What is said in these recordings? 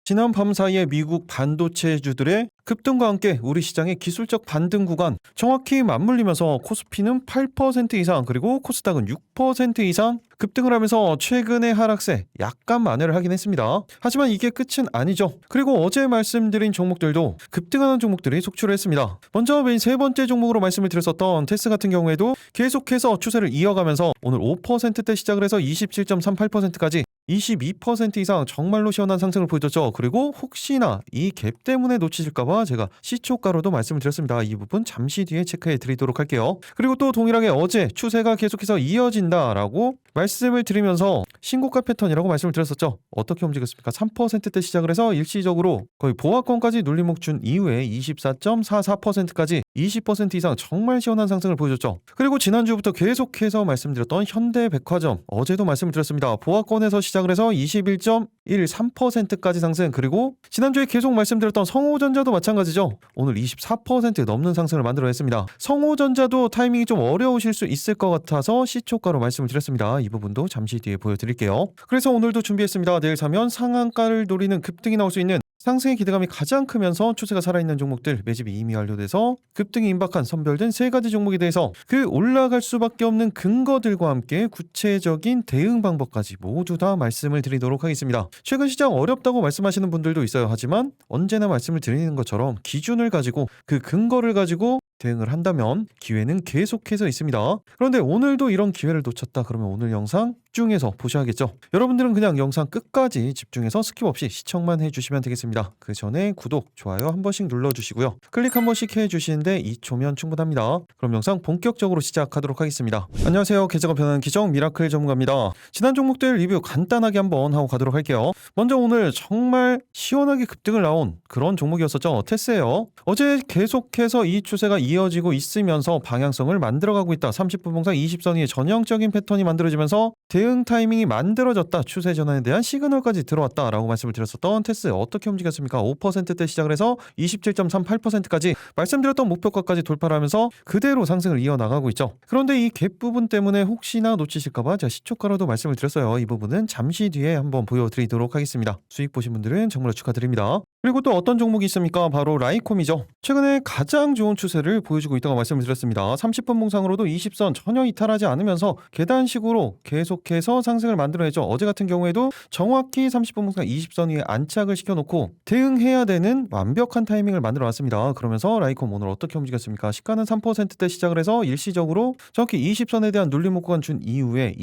지난 밤 사이에 미국 반도체주들의 급등과 함께 우리 시장의 기술적 반등 구간 정확히 맞물리면서 코스피는 8% 이상 그리고 코스닥은 6% 이상 급등을 하면서 최근의 하락세 약간 만회를 하긴 했습니다. 하지만 이게 끝은 아니죠. 그리고 어제 말씀드린 종목들도 급등하는 종목들이 속출을 했습니다. 먼저 맨 세 번째 종목으로 말씀을 드렸었던 테스 같은 경우에도 계속해서 추세를 이어가면서 오늘 5%대 시작을 해서 27.38%까지 22% 이상 정말로 시원한 상승을 보여줬죠. 그리고 혹시나 이 갭 때문에 놓치실까봐 제가 시초가로도 말씀을 드렸습니다. 이 부분 잠시 뒤에 체크해 드리도록 할게요. 그리고 또 동일하게 어제 추세가 계속해서 이어진다라고 말씀을 드리면서 신고가 패턴이라고 말씀을 드렸었죠. 어떻게 움직였습니까? 3%대 시작을 해서 일시적으로 거의 보합권까지 눌림목 준 이후에 24.44%까지 20% 이상 정말 시원한 상승을 보여줬죠. 그리고 지난주부터 계속해서 말씀드렸던 현대백화점 어제도 말씀을 드렸습니다. 보합권에서 시작을 해서 21.13%까지 상승, 그리고 지난주에 계속 말씀드렸던 성호전자도 마찬가지죠. 오늘 24% 넘는 상승을 만들어냈습니다. 성호전자도 타이밍이 좀 어려우실 수 있을 것 같아서 시초가로 말씀을 드렸습니다. 이 부분도 잠시 뒤에 보여드릴게요. 그래서 오늘도 준비했습니다. 내일 사면 상한가를 노리는 급등이 나올 수 있는 상승의 기대감이 가장 크면서 추세가 살아있는 종목들 매집이 이미 완료돼서 급등이 임박한 선별된 세 가지 종목에 대해서 그 올라갈 수밖에 없는 근거들과 함께 구체적인 대응 방법까지 모두 다 말씀을 드리도록 하겠습니다. 최근 시장 어렵다고 말씀하시는 분들도 있어요. 하지만 언제나 말씀을 드리는 것처럼 기준을 가지고 그 근거를 가지고 대응을 한다면 기회는 계속해서 있습니다. 그런데 오늘도 이런 기회를 놓쳤다 그러면 오늘 영상 집중해서 보셔야겠죠. 여러분들은 그냥 영상 끝까지 집중해서 스킵 없이 시청만 해주시면 되겠습니다. 그 전에 구독, 좋아요 한 번씩 눌러주시고요. 클릭 한 번씩 해주시는데 2초면 충분합니다. 그럼 영상 본격적으로 시작하도록 하겠습니다. 안녕하세요. 계좌가 변하는 기정 미라클 전문가입니다. 지난 종목들 리뷰 간단하게 한번 하고 가도록 할게요. 먼저 오늘 정말 시원하게 급등을 나온 그런 종목이었었죠. 테스예요. 어제 계속해서 이 추세가 이어지고 있으면서 방향성을 만들어가고 있다. 30분 봉상 20선 위에 전형적인 패턴이 만들어지면서 대응 타이밍이 만들어졌다. 추세 전환에 대한 시그널까지 들어왔다라고 말씀을 드렸었던 테스 어떻게 움직였습니까? 5%대 시작을 해서 27.38%까지 말씀드렸던 목표가까지 돌파를 하면서 그대로 상승을 이어나가고 있죠. 그런데 이 갭 부분 때문에 혹시나 놓치실까봐 제가 시초가로도 말씀을 드렸어요. 이 부분은 잠시 뒤에 한번 보여드리도록 하겠습니다. 수익 보신 분들은 정말 축하드립니다. 그리고 또 어떤 종목이 있습니까? 바로 라이콤이죠. 최근에 가장 좋은 추세를 보여주고 있다고 말씀을 드렸습니다. 30분 봉상으로도 20선 전혀 이탈하지 않으면서 계단식으로 계속해서 상승을 만들어내죠. 어제 같은 경우에도 정확히 30분 봉상 20선 위에 안착을 시켜놓고 대응해야 되는 완벽한 타이밍을 만들어놨습니다. 그러면서 라이콤 오늘 어떻게 움직였습니까? 시가는 3%대 시작을 해서 일시적으로 정확히 20선에 대한 눌림목 구간 준 이후에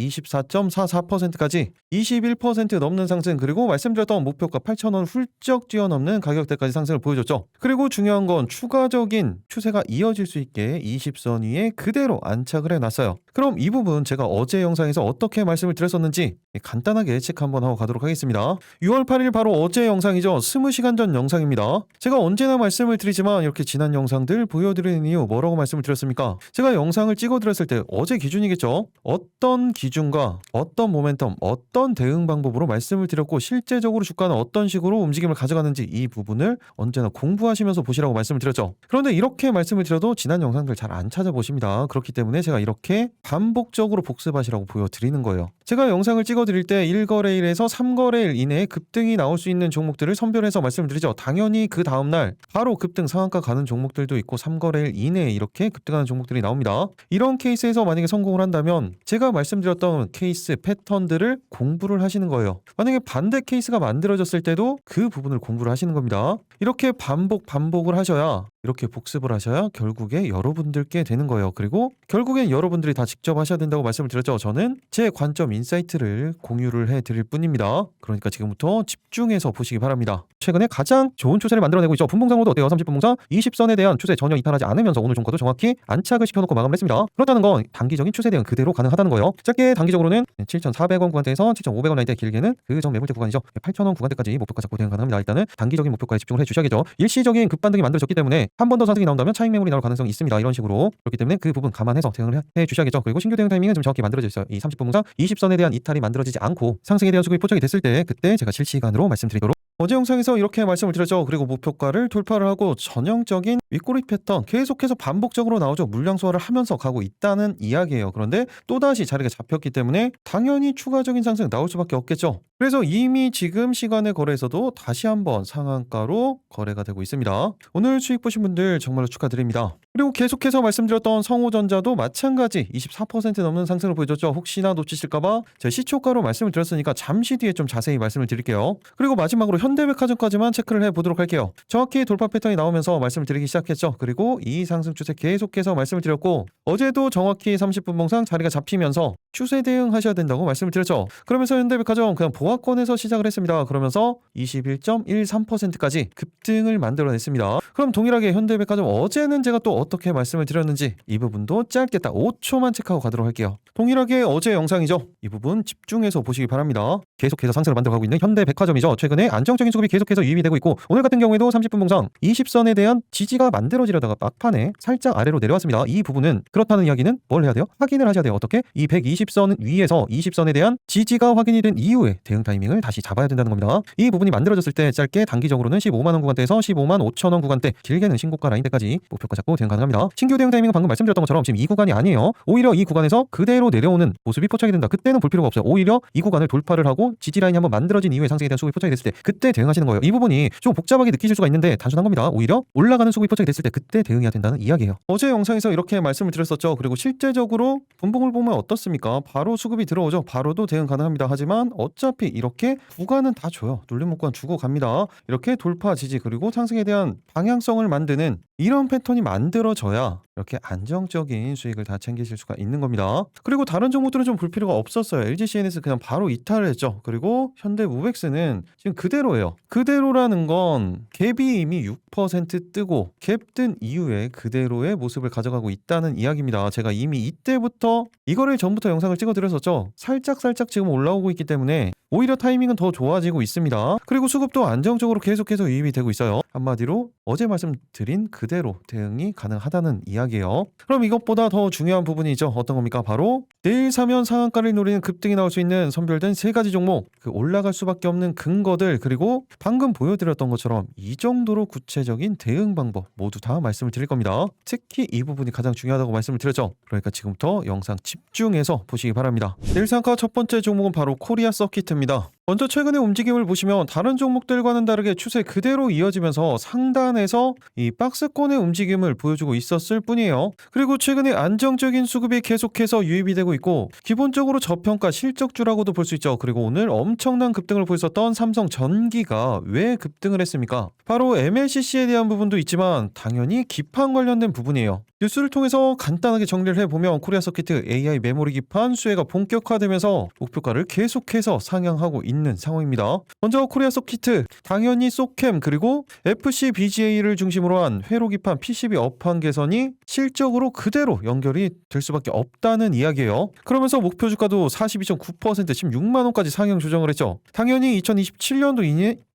24.44%까지 21% 넘는 상승, 그리고 말씀드렸던 목표가 8,000원 훌쩍 뛰어넘는 가격대까지 상승을 보여줬죠. 그리고 중요한 건 추가적인 추세가 이어질 수 있게 20선 위에 그대로 안착을 해놨어요. 그럼 이 부분 제가 어제 영상에서 어떻게 말씀을 드렸었는지 간단하게 체크 한번 하고 가도록 하겠습니다. 6월 8일 바로 어제 영상이죠. 20시간 전 영상입니다. 제가 언제나 말씀을 드리지만 이렇게 지난 영상들 보여드리는 이유 뭐라고 말씀을 드렸습니까? 제가 영상을 찍어드렸을 때 어제 기준이겠죠. 어떤 기준과 어떤 모멘텀, 어떤 대응 방법으로 말씀을 드렸고 실제적으로 주가는 어떤 식으로 움직임을 가져가는지 이 부분을 언제나 공부하시면서 보시라고 말씀을 드렸죠. 그런데 이렇게 말씀을 드려도 지난 영상들 잘 안 찾아보십니다. 그렇기 때문에 제가 이렇게 반복적으로 복습하시라고 보여드리는 거예요. 제가 영상을 찍어드릴 때 1거래일에서 3거래일 이내에 급등이 나올 수 있는 종목들을 선별해서 말씀을 드리죠. 당연히 그 다음날 바로 급등 상한가 가는 종목들도 있고 3거래일 이내에 이렇게 급등하는 종목들이 나옵니다. 이런 케이스에서 만약에 성공을 한다면 제가 말씀드렸던 케이스 패턴들을 공부를 하시는 거예요. 만약에 반대 케이스가 만들어졌을 때도 그 부분을 공부를 하시는 겁니다. 이렇게 반복을 하셔야, 이렇게 복습을 하셔야 결국에 여러분들께 되는 거예요. 그리고 결국엔 여러분들이 다 직접 하셔야 된다고 말씀을 드렸죠. 저는 제 관점 인사이트를 공유를 해드릴 뿐입니다. 그러니까 지금부터 집중해서 보시기 바랍니다. 최근에 가장 좋은 추세를 만들어내고 있죠. 분봉상으로도 어때요? 30분 봉상 20선에 대한 추세 전혀 이탈하지 않으면서 오늘 종가도 정확히 안착을 시켜놓고 마감을 했습니다. 그렇다는 건 단기적인 추세 대응 그대로 가능하다는 거예요. 짧게 단기적으로는 7,400원 구간대에서 7,500원 라인대, 길게는 그 전 매물대 구간이죠. 8,000원 구간대까지 목표가 잡고 대응 가능합니다. 일단은 단기적인 목표가에 집중을 해주셔야겠죠. 일시적인 급반등이 만들어졌기 때문에 한 번 더 상승이 나온다면 차익 매물이 나올 가능성이 있습니다. 이런 식으로. 그렇기 때문에 그 부분 감안해서 대응을 해주셔야겠죠. 그리고 신규 대응 타이밍은 좀 정확히 만들어져 있어요. 이 30분 봉상 20선에 대한 이탈이 만들어지지 않고 상승에 대한 수급이 포착이 됐을 때 그때 제가 실시간으로 말씀드리도록. 어제 영상에서 이렇게 말씀을 드렸죠. 그리고 목표가를 돌파를 하고 전형적인 윗꼬리 패턴 계속해서 반복적으로 나오죠. 물량 소화를 하면서 가고 있다는 이야기예요. 그런데 또다시 자리가 잡혔기 때문에 당연히 추가적인 상승 나올 수밖에 없겠죠. 그래서 이미 지금 시간의 거래에서도 다시 한번 상한가로 거래가 되고 있습니다. 오늘 수익 보신 분들 정말로 축하드립니다. 그리고 계속해서 말씀드렸던 성호전자도 마찬가지 24% 넘는 상승을 보여줬죠. 혹시나 놓치실까봐 제가 시초가로 말씀을 드렸으니까 잠시 뒤에 좀 자세히 말씀을 드릴게요. 그리고 마지막으로 현대백화점까지만 체크를 해보도록 할게요. 정확히 돌파 패턴이 나오면서 말씀을 드리기 시작했죠. 그리고 이 상승 추세 계속해서 말씀을 드렸고 어제도 정확히 30분 봉상 자리가 잡히면서 추세 대응하셔야 된다고 말씀을 드렸죠. 그러면서 현대백화점 그냥 보합권에서 시작을 했습니다. 그러면서 21.13%까지 급등을 만들어냈습니다. 그럼 동일하게 현대백화점 어제는 제가 또 어떻게 말씀을 드렸는지 이 부분도 짧게 딱 5초만 체크하고 가도록 할게요. 동일하게 어제 영상이죠. 이 부분 집중해서 보시기 바랍니다. 계속해서 상승을 만들어가고 있는 현대백화점이죠. 최근에 안정적인 수급이 계속해서 유입이 되고 있고 오늘 같은 경우에도 30분 봉상 20선에 대한 지지가 만들어지려다가 막판에 살짝 아래로 내려왔습니다. 이 부분은 그렇다는 이야기는 뭘 해야 돼요? 확인을 하셔야 돼요. 어떻게? 이 120선 위에서 20선에 대한 지지가 확인이 된 이후에 대응 타이밍을 다시 잡아야 된다는 겁니다. 이 부분이 만들어졌을 때 짧게 단기적으로는 15만원 구간대에서 15만 5천원 구간대 길게는 신고가 라인대까지 목표가 잡고 대응 가능합니다. 신규 대응 타이밍은 방금 말씀드렸던 것처럼 지금 이 구간이 아니에요. 오히려 이 구간에서 그대로 내려오는 모습이 포착이 된다. 그때는 볼 필요가 없어요. 오히려 이 구간을 돌파를 하고 지지 라인이 한번 만들어진 이후에 상승에 대한 수급이 포착이 됐을 때 그때 대응하시는 거예요. 이 부분이 좀 복잡하게 느끼실 수가 있는데 단순한 겁니다. 오히려 올라가는 수급이 포착이 됐을 때 그때 대응해야 된다는 이야기예요. 어제 영상에서 이렇게 말씀을 드렸었죠. 그리고 실제적으로 분봉을 보면 어떻습니까? 바로 수급이 들어오죠. 바로도 대응 가능합니다. 하지만 어차피 이렇게 구간은 다 줘요. 눌림목 구간 주고 갑니다. 이렇게 돌파 지지 그리고 상승에 대한 방향성을 만드는 이런 패턴이 만들어져야 이렇게 안정적인 수익을 다 챙기실 수가 있는 겁니다. 그리고 다른 종목들은 좀 볼 필요가 없었어요. LGCNS 그냥 바로 이탈을 했죠. 그리고 현대무백스는 지금 그대로예요. 그대로라는 건 갭이 이미 6% 뜨고 갭 뜬 이후에 그대로의 모습을 가져가고 있다는 이야기입니다. 제가 이미 이때부터 이거를 전부터 영상을 찍어드렸었죠. 살짝 지금 올라오고 있기 때문에 오히려 타이밍은 더 좋아지고 있습니다. 그리고 수급도 안정적으로 계속해서 유입이 되고 있어요. 한마디로 어제 말씀드린 그대로 대응이 가능하다는 이야기예요. 그럼 이것보다 더 중요한 부분이죠. 어떤 겁니까? 바로 내일 사면 상한가를 노리는 급등이 나올 수 있는 선별된 세 가지 종목, 그 올라갈 수밖에 없는 근거들, 그리고 방금 보여드렸던 것처럼 이 정도로 구체적인 대응 방법 모두 다 말씀을 드릴 겁니다. 특히 이 부분이 가장 중요하다고 말씀을 드렸죠. 그러니까 지금부터 영상 집중해서 보시기 바랍니다. 내일 상한가 첫 번째 종목은 바로 코리아 서킷입니다. 먼저 최근의 움직임을 보시면 다른 종목들과는 다르게 추세 그대로 이어지면서 상단에서 이 박스권의 움직임을 보여주고 있었을 뿐이에요. 그리고 최근에 안정적인 수급이 계속해서 유입이 되고 있고 기본적으로 저평가 실적주라고도 볼 수 있죠. 그리고 오늘 엄청난 급등을 보였었던 삼성전기가 왜 급등을 했습니까? 바로 MLCC에 대한 부분도 있지만 당연히 기판 관련된 부분이에요. 뉴스를 통해서 간단하게 정리를 해보면 코리아 서킷 AI 메모리 기판 수혜가 본격화되면서 목표가를 계속해서 상향하고 있는 상황입니다. 먼저 코리아 서킷 당연히 소캠 그리고 FCBGA를 중심으로 한 회로 기판 PCB 업황 개선이 실적으로 그대로 연결이 될 수밖에 없다는 이야기예요. 그러면서 목표 주가도 42.9% 16만원까지 상향 조정을 했죠. 당연히 2027년도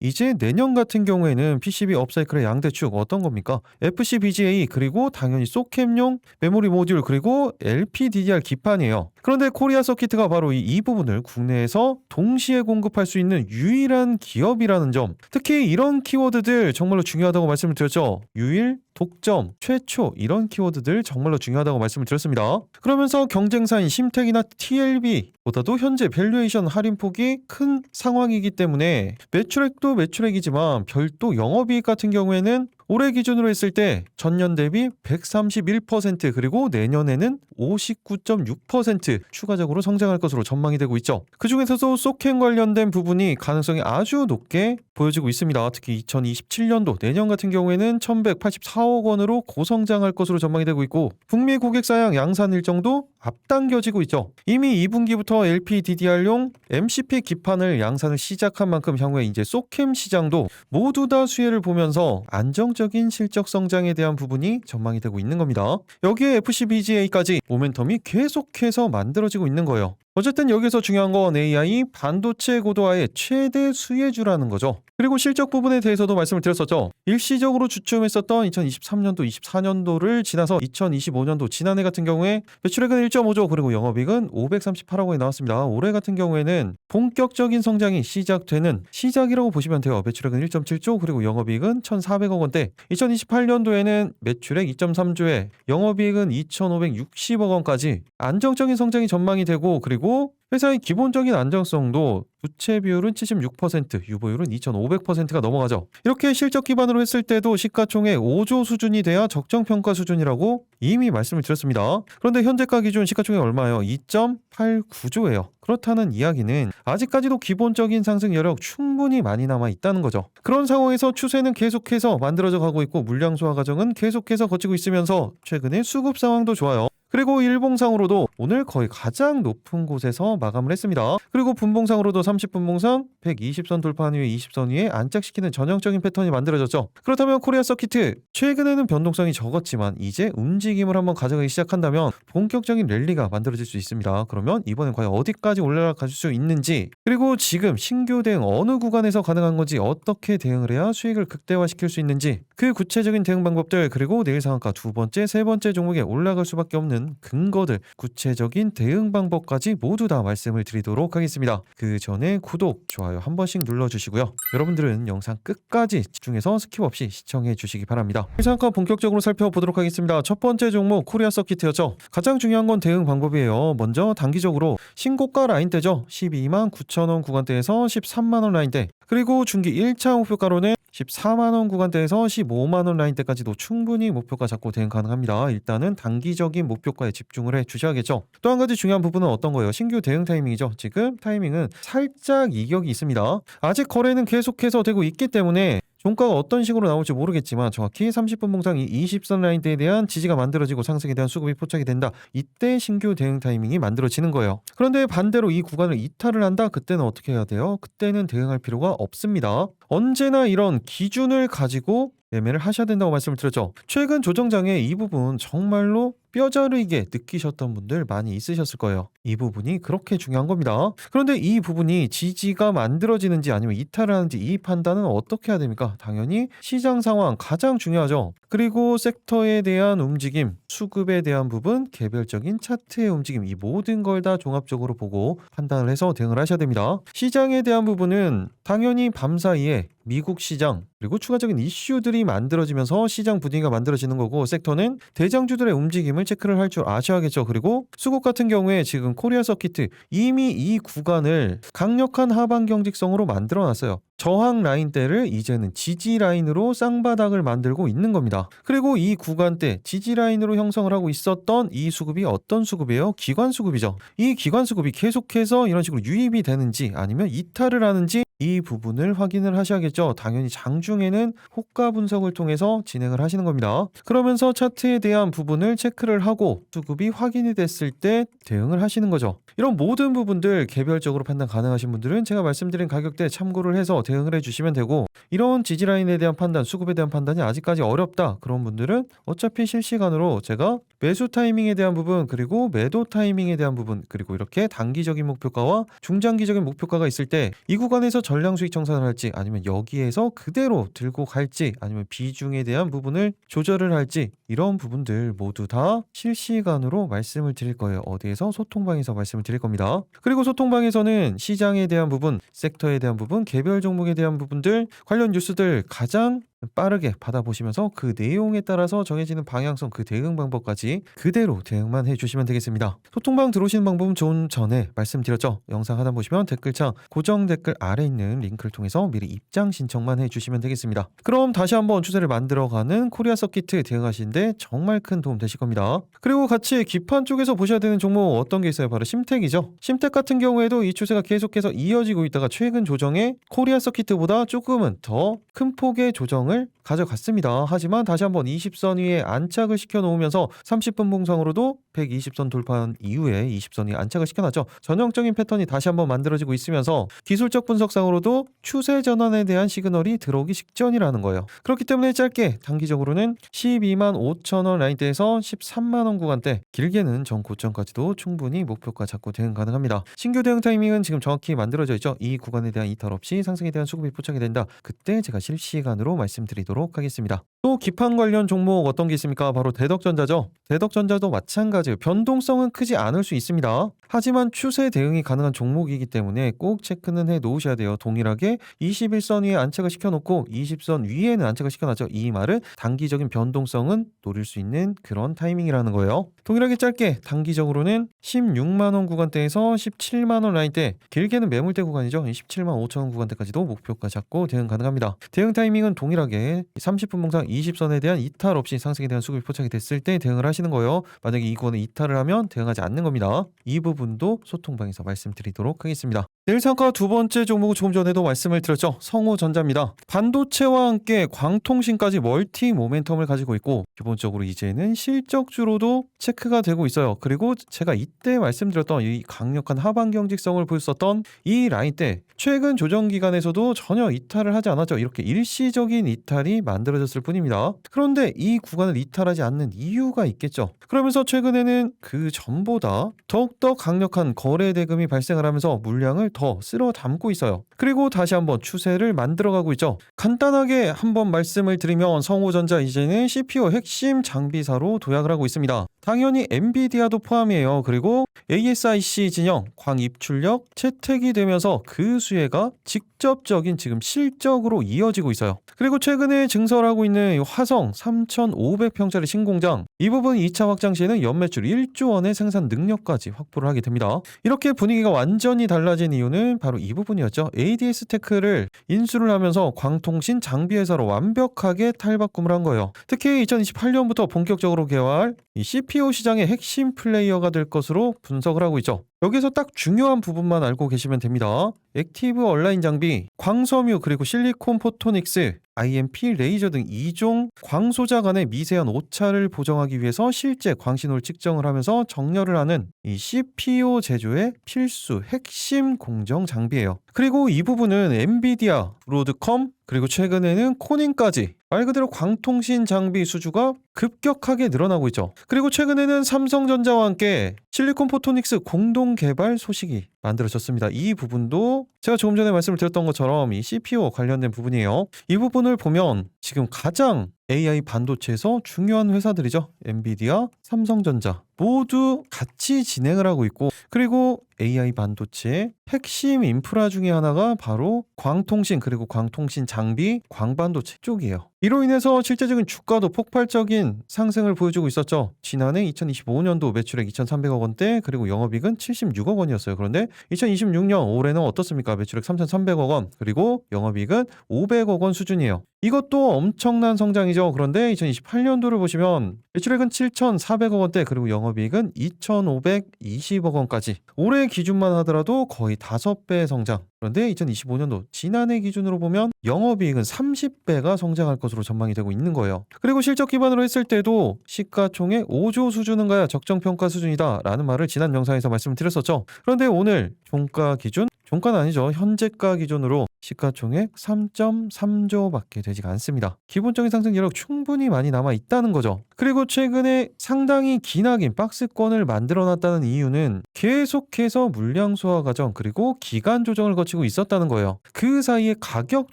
이제 내년 같은 경우에는 PCB 업사이클의 양대축 어떤 겁니까? FCBGA 그리고 당연히 소캠용 메모리 모듈 그리고 LPDDR 기판이에요. 그런데 코리아 서킷가 바로 이 부분을 국내에서 동시에 공급할 수 있는 유일한 기업이라는 점, 특히 이런 키워드들 정말로 중요하다고 말씀을 드렸죠. 유일, 독점, 최초 이런 키워드들 정말로 중요하다고 말씀을 드렸습니다. 그러면서 경쟁사인 심텍이나 TLB보다도 현재 밸류에이션 할인폭이 큰 상황이기 때문에 매출액도 매출액이지만 별도 영업이익 같은 경우에는 올해 기준으로 했을 때 전년 대비 131% 그리고 내년에는 59.6% 추가적으로 성장할 것으로 전망이 되고 있죠. 그중에서도 소캠 관련된 부분이 가능성이 아주 높게 보여지고 있습니다. 특히 2027년도 내년 같은 경우에는 1184억 원으로 고성장할 것으로 전망이 되고 있고 북미 고객 사양 양산 일정도 앞당겨지고 있죠. 이미 2분기부터 LPDDR용 MCP 기판을 양산을 시작한 만큼 향후에 이제 소캠 시장도 모두 다 수혜를 보면서 안정적인 실적 성장에 대한 부분이 전망이 되고 있는 겁니다. 여기에 FCBGA까지 모멘텀이 계속해서 만들어지고 있는 거예요. 어쨌든 여기서 중요한 건 AI 반도체 고도화의 최대 수혜주라는 거죠. 그리고 실적 부분에 대해서도 말씀을 드렸었죠. 일시적으로 주춤했었던 2023년도, 24년도를 지나서 2025년도 지난해 같은 경우에 매출액은 1.5조 그리고 영업이익은 538억 원이 나왔습니다. 올해 같은 경우에는 본격적인 성장이 시작되는 시작이라고 보시면 돼요. 매출액은 1.7조 그리고 영업이익은 1,400억 원대 있는데 2028년도에는 매출액 2.3조에 영업이익은 2,560억 원까지 안정적인 성장이 전망이 되고, 그리고 회사의 기본적인 안정성도 부채 비율은 76%, 유보율은 2,500%가 넘어가죠. 이렇게 실적 기반으로 했을 때도 시가총액 5조 수준이 돼야 적정평가 수준이라고 이미 말씀을 드렸습니다. 그런데 현재가 기준 시가총액 얼마예요? 2.89조예요. 그렇다는 이야기는 아직까지도 기본적인 상승 여력 충분히 많이 남아 있다는 거죠. 그런 상황에서 추세는 계속해서 만들어져 가고 있고, 물량 소화 과정은 계속해서 거치고 있으면서 최근에 수급 상황도 좋아요. 그리고 일봉상으로도 오늘 거의 가장 높은 곳에서 마감을 했습니다. 그리고 분봉상으로도 30분봉상 120선 돌파한 후에 20선 위에 안착시키는 전형적인 패턴이 만들어졌죠. 그렇다면 코리아 서키트, 최근에는 변동성이 적었지만 이제 움직임을 한번 가져가기 시작한다면 본격적인 랠리가 만들어질 수 있습니다. 그러면 이번엔 과연 어디까지 올라갈 수 있는지, 그리고 지금 신규 대응 어느 구간에서 가능한 건지, 어떻게 대응을 해야 수익을 극대화시킬 수 있는지, 그 구체적인 대응 방법들, 그리고 내일 상한가 두 번째, 세 번째 종목에 올라갈 수밖에 없는 근거들, 구체적인 대응 방법까지 모두 다 말씀을 드리도록 하겠습니다. 그 전에 구독, 좋아요 한 번씩 눌러주시고요. 여러분들은 영상 끝까지 집중해서 스킵 없이 시청해 주시기 바랍니다. 상한가 본격적으로 살펴보도록 하겠습니다. 첫 번째 종목 코리아 서키트였죠. 가장 중요한 건 대응 방법이에요. 먼저 단기적으로 신고가 라인대죠. 12만 9천 원 구간대에서 13만 원 라인대, 그리고 중기 1차 목표가로는 14만 원 구간대에서 15만 원 라인대까지도 충분히 목표가 잡고 대응 가능합니다. 일단은 단기적인 목표가에 집중을 해 주셔야겠죠. 또 한 가지 중요한 부분은 어떤 거예요? 신규 대응 타이밍이죠. 지금 타이밍은 살짝 이격이 있습니다. 아직 거래는 계속해서 되고 있기 때문에 종가가 어떤 식으로 나올지 모르겠지만 정확히 30분 봉상 이 20선 라인대에 대한 지지가 만들어지고 상승에 대한 수급이 포착이 된다. 이때 신규 대응 타이밍이 만들어지는 거예요. 그런데 반대로 이 구간을 이탈을 한다? 그때는 어떻게 해야 돼요? 그때는 대응할 필요가 없습니다. 언제나 이런 기준을 가지고 매매를 하셔야 된다고 말씀을 드렸죠. 최근 조정장에 이 부분 정말로 뼈저리게 느끼셨던 분들 많이 있으셨을 거예요. 이 부분이 그렇게 중요한 겁니다. 그런데 이 부분이 지지가 만들어지는지 아니면 이탈을 하는지, 이 판단은 어떻게 해야 됩니까? 당연히 시장 상황 가장 중요하죠. 그리고 섹터에 대한 움직임, 수급에 대한 부분, 개별적인 차트의 움직임, 이 모든 걸 다 종합적으로 보고 판단을 해서 대응을 하셔야 됩니다. 시장에 대한 부분은 당연히 밤사이에 미국 시장, 그리고 추가적인 이슈들이 만들어지면서 시장 분위기가 만들어지는 거고, 섹터는 대장주들의 움직임을 체크를 할 줄 아셔야겠죠. 그리고 수급 같은 경우에 지금 코리아 서키트 이미 이 구간을 강력한 하방 경직성으로 만들어 놨어요. 저항 라인대를 이제는 지지 라인으로 쌍바닥을 만들고 있는 겁니다. 그리고 이 구간대 지지 라인으로 형성을 하고 있었던 이 수급이 어떤 수급이에요? 기관 수급이죠. 이 기관 수급이 계속해서 이런 식으로 유입이 되는지 아니면 이탈을 하는지, 이 부분을 확인을 하셔야겠죠. 당연히 장중에는 호가 분석을 통해서 진행을 하시는 겁니다. 그러면서 차트에 대한 부분을 체크를 하고 수급이 확인이 됐을 때 대응을 하시는 거죠. 이런 모든 부분들 개별적으로 판단 가능하신 분들은 제가 말씀드린 가격대 참고를 해서 대응을 해주시면 되고, 이런 지지라인에 대한 판단, 수급에 대한 판단이 아직까지 어렵다 그런 분들은 어차피 실시간으로 제가 매수 타이밍에 대한 부분, 그리고 매도 타이밍에 대한 부분, 그리고 이렇게 단기적인 목표가와 중장기적인 목표가가 있을 때 이 구간에서 전량 수익 청산을 할지, 아니면 여기에서 그대로 들고 갈지, 아니면 비중에 대한 부분을 조절을 할지, 이런 부분들 모두 다 실시간으로 말씀을 드릴 거예요. 어디에서? 소통방에서 말씀을 드릴 겁니다. 그리고 소통방에서는 시장에 대한 부분, 섹터에 대한 부분, 개별 종목에 대한 부분들, 관련 뉴스들 가장 빠르게 받아보시면서 그 내용에 따라서 정해지는 방향성, 그 대응 방법까지 그대로 대응만 해주시면 되겠습니다. 소통방 들어오시는 방법은 좀 전에 말씀드렸죠. 영상 하단 보시면 댓글창 고정 댓글 아래 있는 링크를 통해서 미리 입장 신청만 해주시면 되겠습니다. 그럼 다시 한번 추세를 만들어가는 코리아 서키트 대응하시는데 정말 큰 도움 되실 겁니다. 그리고 같이 기판 쪽에서 보셔야 되는 종목 어떤 게 있어요? 바로 심텍이죠. 심텍 같은 경우에도 이 추세가 계속해서 이어지고 있다가 최근 조정에 코리아 서키트보다 조금은 더 큰 폭의 조정을 가져갔습니다. 하지만 다시 한번 20선 위에 안착을 시켜놓으면서 30분 봉상으로도 120선 돌파한 이후에 20선 위에 안착을 시켜놨죠. 전형적인 패턴이 다시 한번 만들어지고 있으면서 기술적 분석상으로도 추세 전환에 대한 시그널이 들어오기 직전이라는 거예요. 그렇기 때문에 짧게 단기적으로는 12만 5천 원 라인대에서 13만 원 구간대, 길게는 전 고점까지도 충분히 목표가 잡고 대응 가능합니다. 신규 대응 타이밍은 지금 정확히 만들어져 있죠. 이 구간에 대한 이탈 없이 상승에 대한 수급이 포착이 된다. 그때 제가 실시간으로 말씀드리도록 하겠습니다. 또 기판 관련 종목 어떤 게 있습니까? 바로 대덕전자죠. 대덕전자도 마찬가지예요. 변동성은 크지 않을 수 있습니다. 하지만 추세 대응이 가능한 종목이기 때문에 꼭 체크는 해 놓으셔야 돼요. 동일하게 21선 위에 안착을 시켜놓고 20선 위에는 안착을 시켜놨죠. 이 말은 단기적인 변동성은 노릴 수 있는 그런 타이밍이라는 거예요. 동일하게 짧게 단기적으로는 16만 원 구간대에서 17만 원 라인대, 길게는 매물대 구간이죠. 17만 5천 원 구간대까지도 목표가 잡고 대응 가능합니다. 대응 타이밍은 동일하게 30분 봉상 20선에 대한 이탈 없이 상승에 대한 수급이 포착이 됐을 때 대응을 하시는 거예요. 만약에 이 구간에 이탈을 하면 대응하지 않는 겁니다. 이 부분도 소통방에서 말씀드리도록 하겠습니다. 내일 상가 두 번째 종목은 조금 전에도 말씀을 드렸죠. 성우전자입니다. 반도체와 함께 광통신까지 멀티 모멘텀을 가지고 있고 기본적으로 이제는 실적주로도 체크가 되고 있어요. 그리고 제가 이때 말씀드렸던 이 강력한 하방 경직성을 보였었던 이 라인 때 최근 조정 기간에서도 전혀 이탈을 하지 않았죠. 이렇게 일시적인 이탈이 만들어졌을 뿐입니다. 그런데 이 구간을 이탈하지 않는 이유가 있겠죠. 그러면서 최근에는 그 전보다 더욱더 강력한 거래 대금이 발생을 하면서 물량을 더 쓸어 담고 있어요. 그리고 다시 한번 추세를 만들어가고 있죠. 간단하게 한번 말씀을 드리면 성우전자 이제는 CPU 핵심 장비사로 도약을 하고 있습니다. 당연히 엔비디아도 포함이에요. 그리고 ASIC 진영, 광입출력 채택이 되면서 그 수혜가 직접적인 지금 실적으로 이어지고 있어요. 그리고 최근에 증설하고 있는 화성 3,500평짜리 신공장, 이 부분 2차 확장 시에는 연매출 1조 원의 생산 능력까지 확보를 하게 됩니다. 이렇게 분위기가 완전히 달라진 이유는 바로 이 부분이었죠. ADS테크를 인수를 하면서 광통신 장비회사로 완벽하게 탈바꿈을 한 거예요. 특히 2028년부터 본격적으로 개화할 이 CPU 시장의 핵심 플레이어가 될 것으로 분석을 하고 있죠. 여기서 딱 중요한 부분만 알고 계시면 됩니다. 액티브 얼라인 장비, 광섬유 그리고 실리콘 포토닉스, IMP 레이저 등 2종 광소자 간의 미세한 오차를 보정하기 위해서 실제 광신호를 측정을 하면서 정렬을 하는 이 CPU 제조의 필수 핵심 공정 장비예요. 그리고 이 부분은 엔비디아, 브로드컴, 그리고 최근에는 코닝까지 말 그대로 광통신 장비 수주가 급격하게 늘어나고 있죠. 그리고 최근에는 삼성전자와 함께 실리콘 포토닉스 공동 개발 소식이 만들어졌습니다. 이 부분도 제가 조금 전에 말씀을 드렸던 것처럼 이 CPU 관련된 부분이에요. 이 부분을 보면 지금 가장 AI 반도체에서 중요한 회사들이죠. 엔비디아, 삼성전자 모두 같이 진행을 하고 있고, 그리고 AI 반도체의 핵심 인프라 중에 하나가 바로 광통신 그리고 광통신 장비, 광반도체 쪽이에요. 이로 인해서 실제적인 주가도 폭발적인 상승을 보여주고 있었죠. 지난해 2025년도 매출액 2,300억 원대, 그리고 영업이익은 76억 원이었어요. 그런데 2026년 올해는 어떻습니까? 매출액 3,300억 원, 그리고 영업이익은 500억 원 수준이에요. 이것도 엄청난 성장이죠. 그런데 2028년도를 보시면 매출액은 7,400억 원대, 그리고 영업이익은 2,520억 원까지. 올해 기준만 하더라도 거의 5배 성장. 그런데 2025년도 지난해 기준으로 보면 영업이익은 30배가 성장할 것으로 전망이 되고 있는 거예요. 그리고 실적 기반으로 했을 때도 시가총액 5조 수준은 가야 적정평가 수준이다 라는 말을 지난 영상에서 말씀드렸었죠. 그런데 오늘 종가 기준, 종가는 아니죠. 현재가 기준으로 시가총액 3.3조밖에 되지가 않습니다. 기본적인 상승 여력 충분히 많이 남아 있다는 거죠. 그리고 최근에 상당히 기나긴 박스권을 만들어놨다는 이유는 계속해서 물량 소화 과정 그리고 기간 조정을 거치고 있었다는 거예요. 그 사이에 가격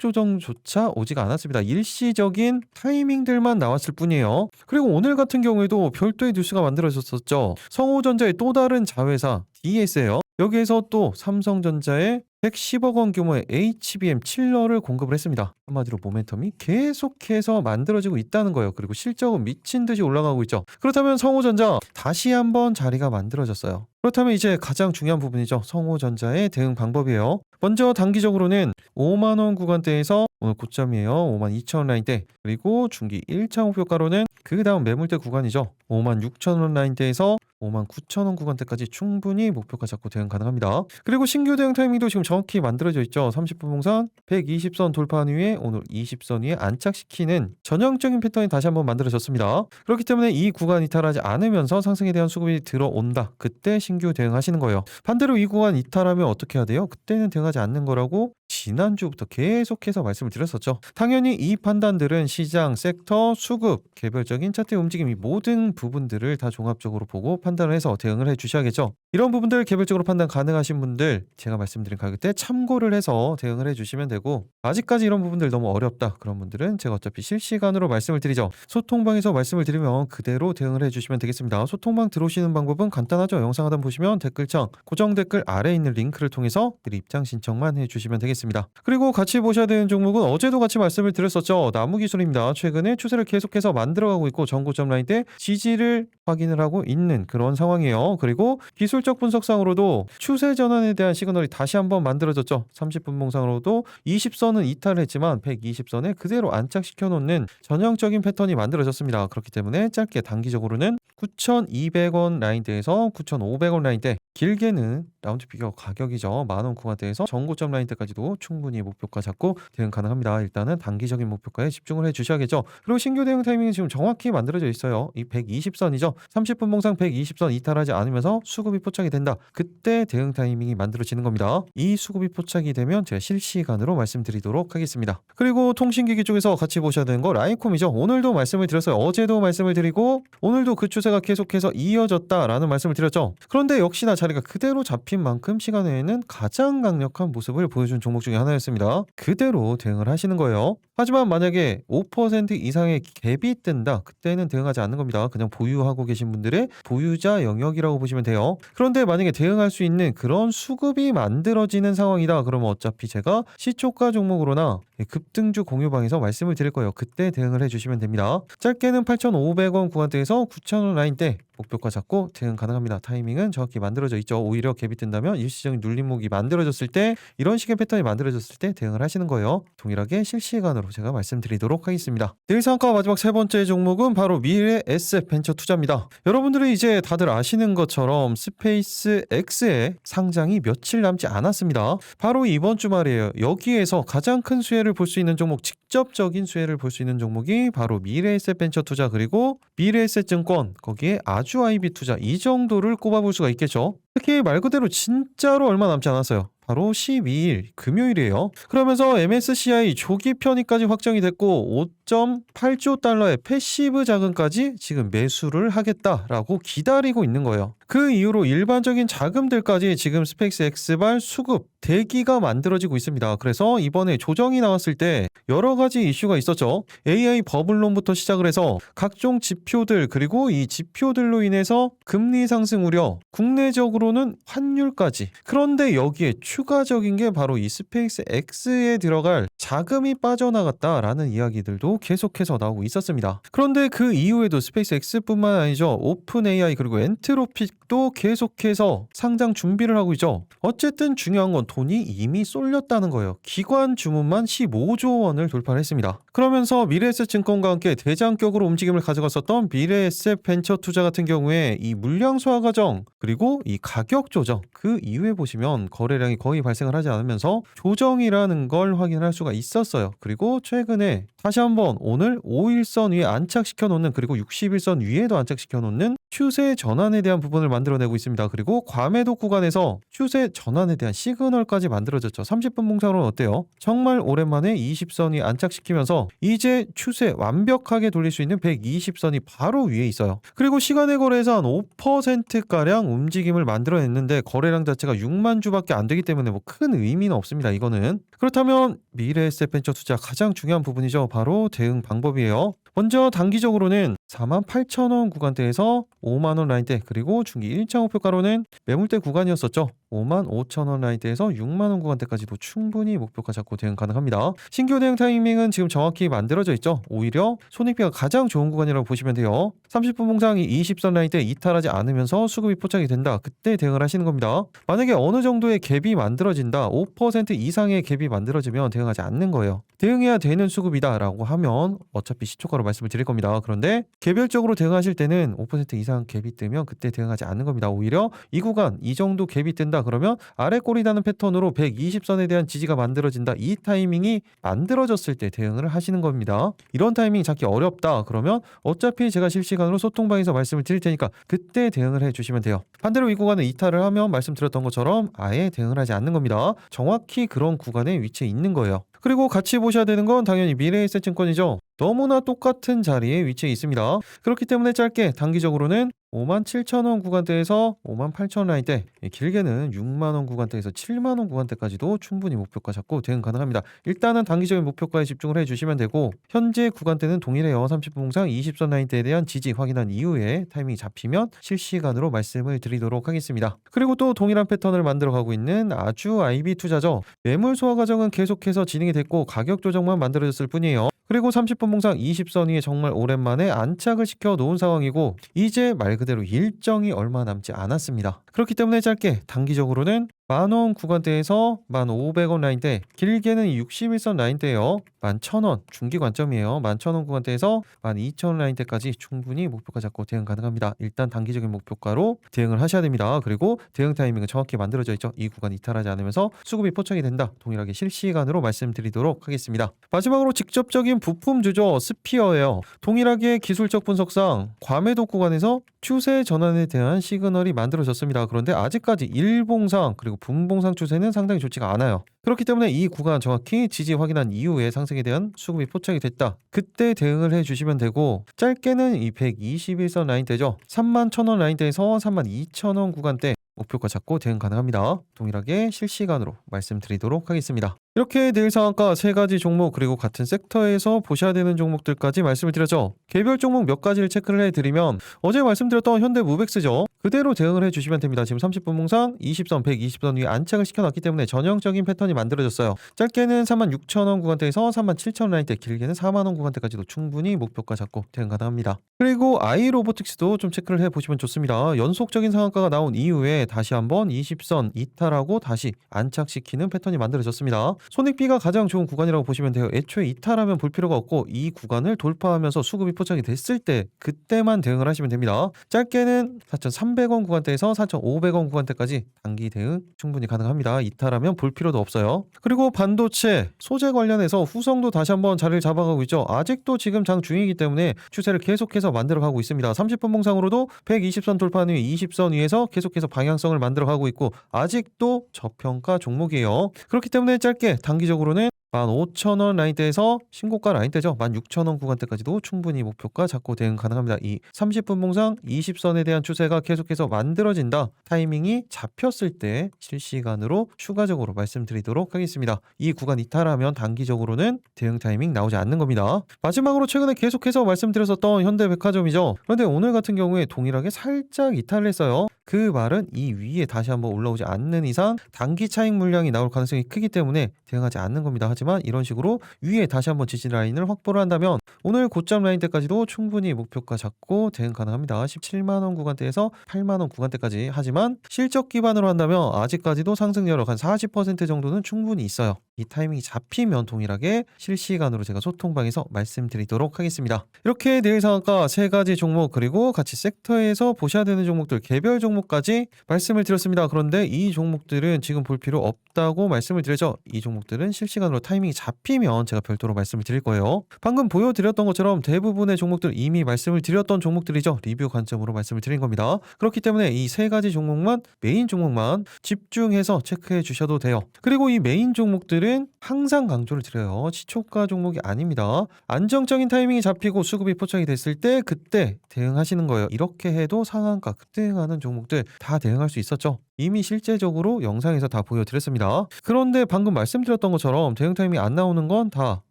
조정조차 오지가 않았습니다. 일시적인 타이밍들만 나왔을 뿐이에요. 그리고 오늘 같은 경우에도 별도의 뉴스가 만들어졌었죠. 성우전자의 또 다른 자회사 DS예요. 여기에서 또 삼성전자의 110억 원 규모의 HBM 칠러를 공급을 했습니다. 한마디로 모멘텀이 계속해서 만들어지고 있다는 거예요. 그리고 실적은 미친 듯이 올라가고 있죠. 그렇다면 성우전자 다시 한번 자리가 만들어졌어요. 그렇다면 이제 가장 중요한 부분이죠. 성우전자의 대응 방법이에요. 먼저 단기적으로는 5만 원 구간대에서 오늘 고점이에요. 5만 2천 원 라인대, 그리고 중기 1차 목표가로는 그 다음 매물대 구간이죠. 5만 6천 원 라인대에서 5만 9천 원 구간대까지 충분히 목표가 잡고 대응 가능합니다. 그리고 신규 대응 타이밍도 지금 정확히 만들어져 있죠. 30분 봉상 120선 돌파한 후에 오늘 20선 위에 안착시키는 전형적인 패턴이 다시 한번 만들어졌습니다. 그렇기 때문에 이 구간 이탈하지 않으면서 상승에 대한 수급이 들어온다. 그때 신규 대응하시는 거예요. 반대로 이 구간 이탈하면 어떻게 해야 돼요? 그때는 대응하지 않는 거라고 지난주부터 계속해서 말씀을 드렸었죠. 당연히 이 판단들은 시장, 섹터, 수급, 개별적인 차트의 움직임 이 모든 부분들을 다 종합적으로 보고 판단을 해서 대응을 해 주셔야겠죠. 이런 부분들 개별적으로 판단 가능하신 분들 제가 말씀드린 가격대 참고를 해서 대응을 해 주시면 되고, 아직까지 이런 부분들 너무 어렵다 그런 분들은 제가 어차피 실시간으로 말씀을 드리죠. 소통방에서 말씀을 드리면 그대로 대응을 해 주시면 되겠습니다. 소통방 들어오시는 방법은 간단하죠. 영상 하단 보시면 댓글창 고정 댓글 아래에 있는 링크를 통해서 미리 입장 신청만 해 주시면 되겠습니다. 그리고 같이 보셔야 되는 종목은 어제도 같이 말씀을 드렸었죠. 나무기술입니다. 최근에 추세를 계속해서 만들어가고 있고 전고점 라인대 지지를 확인을 하고 있는 그런 상황이에요. 그리고 기술적 분석상으로도 추세 전환에 대한 시그널이 다시 한번 만들어졌죠. 30분 봉상으로도 20선은 이탈을 했지만 120선에 그대로 안착시켜 놓는 전형적인 패턴이 만들어졌습니다. 그렇기 때문에 짧게 단기적으로는 9,200원 라인대에서 9,500원 라인대, 길게는 라운드 피겨 가격이죠. 만원 구간대에서 전고점 라인대까지도 충분히 목표가 잡고 대응 가능합니다. 일단은 단기적인 목표가에 집중을 해 주셔야겠죠. 그리고 신규 대응 타이밍이 지금 정확히 만들어져 있어요. 이 120선이죠. 30분 봉상 120선 이탈하지 않으면서 수급이 포착이 된다. 그때 대응 타이밍이 만들어지는 겁니다. 이 수급이 포착이 되면 제가 실시간으로 말씀드리도록 하겠습니다. 그리고 통신기기 쪽에서 같이 보셔야 되는 거 라인콤이죠. 오늘도 말씀을 드렸어요. 어제도 말씀을 드리고 오늘도 그 추세가 계속해서 이어졌다라는 말씀을 드렸죠. 그런데 역시나 자리가 그대로 잡힌 만큼 시간 외에는 가장 강력한 모습을 보여준 종목 중에 하나였습니다. 그대로 대응을 하시는 거예요. 하지만 만약에 5% 이상의 갭이 뜬다, 그때는 대응하지 않는 겁니다. 그냥 보유하고 계신 분들의 보유자 영역이라고 보시면 돼요. 그런데 만약에 대응할 수 있는 그런 수급이 만들어지는 상황이다, 그러면 어차피 제가 시초가 종목으로나 급등주 공유방에서 말씀을 드릴 거예요. 그때 대응을 해주시면 됩니다. 짧게는 8,500원 구간대에서 9,000원 라인대 목표가 잡고 대응 가능합니다. 타이밍은 정확히 만들어져 있죠. 오히려 갭이 뜬다면 일시적인 눌림목이 만들어졌을 때, 이런 식의 패턴이 만들어졌을 때 대응을 하시는 거예요. 동일하게 실시간으로 제가 말씀드리도록 하겠습니다. 내일 상가 마지막 세 번째 종목은 바로 미래 에셋 벤처 투자입니다. 여러분들이 이제 다들 아시는 것처럼 스페이스 X의 상장이 며칠 남지 않았습니다. 바로 이번 주말이에요. 여기에서 가장 큰 수혜를 볼 수 있는 종목, 직접적인 수혜를 볼 수 있는 종목이 바로 미래 에셋 벤처 투자, 그리고 미래 에셋 증권, 거기에 아주 아이비 투자, 이 정도를 꼽아볼 수가 있겠죠. 특히 말 그대로 진짜로 얼마 남지 않았어요. 바로 12일 금요일이에요. 그러면서 MSCI 조기 편입까지 확정이 됐고 5.8조 달러의 패시브 자금까지 지금 매수를 하겠다라고 기다리고 있는 거예요. 그 이후로 일반적인 자금들까지 지금 스페이스 X발 수급 대기가 만들어지고 있습니다. 그래서 이번에 조정이 나왔을 때 여러 가지 이슈가 있었죠. AI 버블론부터 시작을 해서 각종 지표들, 그리고 이 지표들로 인해서 금리 상승 우려, 국내적으로는 환율까지. 그런데 여기에 추가적인 게 바로 이 스페이스 X에 들어갈 자금이 빠져나갔다라는 이야기들도 계속해서 나오고 있었습니다. 그런데 그 이후에도 스페이스 X뿐만 아니죠. 오픈 AI 그리고 엔트로픽도 계속해서 상장 준비를 하고 있죠. 어쨌든 중요한 건 돈이 이미 쏠렸다는 거예요. 기관 주문만 15조 원을 돌파했습니다. 그러면서 미래에셋 증권과 함께 대장격으로 움직임을 가져갔었던 미래에셋 벤처 투자 같은 경우에 이 물량 소화 과정, 그리고 이 가격 조정, 그 이후에 보시면 거래량이 거의 발생을 하지 않으면서 조정이라는 걸 확인할 수가 있었어요. 그리고 최근에 다시 한번 오늘 5일선 위에 안착시켜 놓는, 그리고 60일선 위에도 안착시켜 놓는 추세 전환에 대한 부분을 만들어내고 있습니다. 그리고 과매도 구간에서 추세 전환에 대한 시그널까지 만들어졌죠. 30분 봉상으로는 어때요? 정말 오랜만에 20선이 안착시키면서 이제 추세 완벽하게 돌릴 수 있는 120선이 바로 위에 있어요. 그리고 시간의 거래에서 한 5%가량 움직임을 만들어냈는데 거래량 자체가 6만 주밖에 안 되기 때문에 뭐 큰 의미는 없습니다. 이거는. 그렇다면 미래에셋 벤처 투자 가장 중요한 부분이죠. 바로 대응 방법이에요. 먼저 단기적으로는 48,000원 구간대에서 5만원 라인대, 그리고 중기 1차 목표가로는 매물대 구간이었었죠. 55,000원 라인대에서 6만원 구간대까지도 충분히 목표가 잡고 대응 가능합니다. 신규 대응 타이밍은 지금 정확히 만들어져 있죠. 오히려 손익비가 가장 좋은 구간이라고 보시면 돼요. 30분 봉상이 20선 라인대 이탈하지 않으면서 수급이 포착이 된다. 그때 대응을 하시는 겁니다. 만약에 어느 정도의 갭이 만들어진다, 5% 이상의 갭이 만들어지면 대응하지 않는 거예요. 대응해야 되는 수급이다 라고 하면 어차피 시초가로 말씀을 드릴 겁니다. 그런데 개별적으로 대응하실 때는 5% 이상 갭이 뜨면 그때 대응하지 않는 겁니다. 오히려 이 구간, 이 정도 갭이 뜬다, 만들어진다 그러면 아래 꼬리 다는 패턴으로 120선에 대한 지지가 만들어진다. 이 타이밍이 만들어졌을 때 대응을 하시는 겁니다. 이런 타이밍 잡기 어렵다 그러면 어차피 제가 실시간으로 소통방에서 말씀을 드릴 테니까 그때 대응을 해주시면 돼요. 반대로 이 구간을 이탈을 하면 말씀드렸던 것처럼 아예 대응을 하지 않는 겁니다. 정확히 그런 구간에 위치해 있는 거예요. 그리고 같이 보셔야 되는 건 당연히 미래에셋증권이죠. 너무나 똑같은 자리에 위치해 있습니다. 그렇기 때문에 짧게 단기적으로는 57,000원 구간대에서 58,000원 라인대, 길게는 60,000원 구간대에서 70,000원 구간대까지도 충분히 목표가 잡고 대응 가능합니다. 일단은 단기적인 목표가에 집중을 해주시면 되고 현재 구간대는 동일해요. 30분 봉상 20선 라인대에 대한 지지 확인한 이후에 타이밍이 잡히면 실시간으로 말씀을 드리도록 하겠습니다. 그리고 또 동일한 패턴을 만들어가고 있는 아주 IB 투자죠. 매물 소화 과정은 계속해서 진행이 됐고 가격 조정만 만들어졌을 뿐이에요. 그리고 30분 봉상 20선 위에 정말 오랜만에 안착을 시켜 놓은 상황이고 이제 말 그대로 일정이 얼마 남지 않았습니다. 그렇기 때문에 짧게 단기적으로는 10,000원 구간대에서 1,500원 라인대, 길게는 61선 라인대예요. 11,000원 중기 관점이에요. 11,000원 구간대에서 12,000원 라인대까지 충분히 목표가 잡고 대응 가능합니다. 일단 단기적인 목표가로 대응을 하셔야 됩니다. 그리고 대응 타이밍은 정확히 만들어져 있죠. 이 구간 이탈하지 않으면서 수급이 포착이 된다. 동일하게 실시간으로 말씀드리도록 하겠습니다. 마지막으로 직접적인 부품주죠. 스피어예요. 동일하게 기술적 분석상 과매도 구간에서 추세 전환에 대한 시그널이 만들어졌습니다. 그런데 아직까지 일봉상 그리고 분봉상 추세는 상당히 좋지가 않아요. 그렇기 때문에 이 구간 정확히 지지 확인한 이후에 상승에 대한 수급이 포착이 됐다. 그때 대응을 해주시면 되고 짧게는 이 121선 라인대죠. 31,000원 라인대에서 32,000원 구간대 목표가 잡고 대응 가능합니다. 동일하게 실시간으로 말씀드리도록 하겠습니다. 이렇게 내일 상한가 3가지 종목 그리고 같은 섹터에서 보셔야 되는 종목들까지 말씀을 드렸죠. 개별 종목 몇 가지를 체크를 해드리면 어제 말씀드렸던 현대무벡스죠. 그대로 대응을 해주시면 됩니다. 지금 30분 봉상 20선 120선 위에 안착을 시켜놨기 때문에 전형적인 패턴이 만들어졌어요. 짧게는 46,000원 구간대에서 37,000원 라인대, 길게는 40,000원 구간대까지도 충분히 목표가 잡고 대응 가능합니다. 그리고 아이로보틱스도 좀 체크를 해보시면 좋습니다. 연속적인 상한가가 나온 이후에 다시 한번 20선 이탈하고 다시 안착시키는 패턴이 만들어졌습니다. 손익비가 가장 좋은 구간이라고 보시면 돼요. 애초에 이탈하면 볼 필요가 없고 이 구간을 돌파하면서 수급이 포착이 됐을 때 그때만 대응을 하시면 됩니다. 짧게는 4,300원 구간대에서 4,500원 구간대까지 단기 대응 충분히 가능합니다. 이탈하면 볼 필요도 없어요. 그리고 반도체, 소재 관련해서 후성도 다시 한번 자리를 잡아가고 있죠. 아직도 지금 장 중이기 때문에 추세를 계속해서 만들어가고 있습니다. 30분 봉상으로도 120선 돌파한 후에 20선 위에서 계속해서 방향성을 만들어가고 있고 아직도 저평가 종목이에요. 그렇기 때문에 짧게 단기적으로는 15,000원 라인대에서 신고가 라인대죠. 16,000원 구간대까지도 충분히 목표가 잡고 대응 가능합니다. 이 30분 봉상 20선에 대한 추세가 계속해서 만들어진다. 타이밍이 잡혔을 때 실시간으로 추가적으로 말씀드리도록 하겠습니다. 이 구간 이탈하면 단기적으로는 대응 타이밍 나오지 않는 겁니다. 마지막으로 최근에 계속해서 말씀드렸었던 현대백화점이죠. 그런데 오늘 같은 경우에 동일하게 살짝 이탈을 했어요. 그 말은 이 위에 다시 한번 올라오지 않는 이상 단기 차익 물량이 나올 가능성이 크기 때문에 대응하지 않는 겁니다. 하지만 이런 식으로 위에 다시 한번 지지 라인을 확보를 한다면 오늘 고점 라인 대까지도 충분히 목표가 잡고 대응 가능합니다. 17만원 구간대에서 8만원 구간대까지. 하지만 실적 기반으로 한다면 아직까지도 상승 여력 한 40% 정도는 충분히 있어요. 이 타이밍이 잡히면 동일하게 실시간으로 제가 소통방에서 말씀드리도록 하겠습니다. 이렇게 내일 상한가 3가지 종목 그리고 같이 섹터에서 보셔야 되는 종목들 개별 종목까지 말씀을 드렸습니다. 그런데 이 종목들은 지금 볼 필요 없다고 말씀을 드렸죠. 이 종목들은 실시간으로 타이밍이 잡히면 제가 별도로 말씀을 드릴 거예요. 방금 보여드렸던 것처럼 대부분의 종목들 이미 말씀을 드렸던 종목들이죠. 리뷰 관점으로 말씀을 드린 겁니다. 그렇기 때문에 이 3가지 종목만 메인 종목만 집중해서 체크해 주셔도 돼요. 그리고 이 메인 종목들은 항상 강조를 드려요. 시초가 종목이 아닙니다. 안정적인 타이밍이 잡히고 수급이 포착이 됐을 때 그때 대응하시는 거예요. 이렇게 해도 상한가 급대응하는 종목들 다 대응할 수 있었죠. 이미 실제적으로 영상에서 다 보여드렸습니다. 그런데 방금 말씀드렸던 것처럼 대응 타이밍이 안 나오는 건 다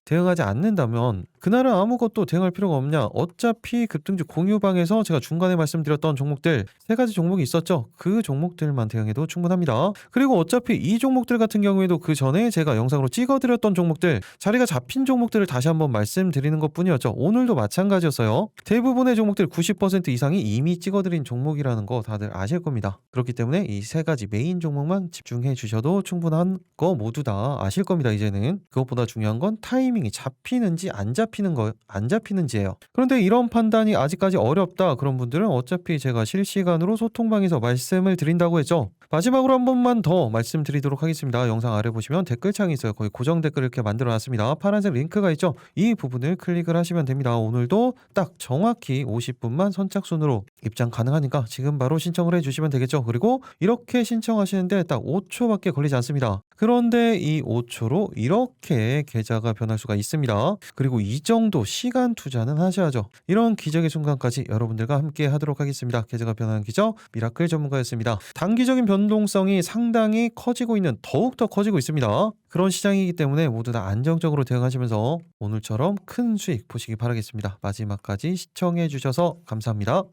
대응하지 않는다면 그날은 아무것도 대응할 필요가 없냐. 어차피 급등주 공유방에서 제가 중간에 말씀드렸던 종목들 3가지 종목이 있었죠. 그 종목들만 대응해도 충분합니다. 그리고 어차피 이 종목들 같은 경우에도 그 전에 제가 영상으로 찍어드렸던 종목들 자리가 잡힌 종목들을 다시 한번 말씀드리는 것 뿐이었죠. 오늘도 마찬가지였어요. 대부분의 종목들 90% 이상이 이미 찍어드린 종목이라는 거 다들 아실 겁니다. 그렇기 때문에 이 3가지 메인 종목만 집중해 주셔도 충분한 거 모두 다 아실 겁니다. 이제는 그것보다 중요한 건 타이밍 타이밍이 잡히는지 안 잡히는지예요. 그런데 이런 판단이 아직까지 어렵다 그런 분들은 어차피 제가 실시간으로 소통방에서 말씀을 드린다고 했죠. 마지막으로 한 번만 더 말씀드리도록 하겠습니다. 영상 아래 보시면 댓글창이 있어요. 거기 고정 댓글 이렇게 만들어 놨습니다. 파란색 링크가 있죠. 이 부분을 클릭을 하시면 됩니다. 오늘도 딱 정확히 50분만 선착순으로 입장 가능하니까 지금 바로 신청을 해주시면 되겠죠. 그리고 이렇게 신청하시는데 딱 5초밖에 걸리지 않습니다. 그런데 이 5초로 이렇게 계좌가 변할 수가 있습니다. 그리고 이 정도 시간 투자는 하셔야죠. 이런 기적의 순간까지 여러분들과 함께 하도록 하겠습니다. 계좌가 변하는 기적 미라클 전문가였습니다. 단기적인 변동성이 상당히 더욱더 커지고 있습니다. 그런 시장이기 때문에 모두 다 안정적으로 대응하시면서 오늘처럼 큰 수익 보시기 바라겠습니다. 마지막까지 시청해 주셔서 감사합니다.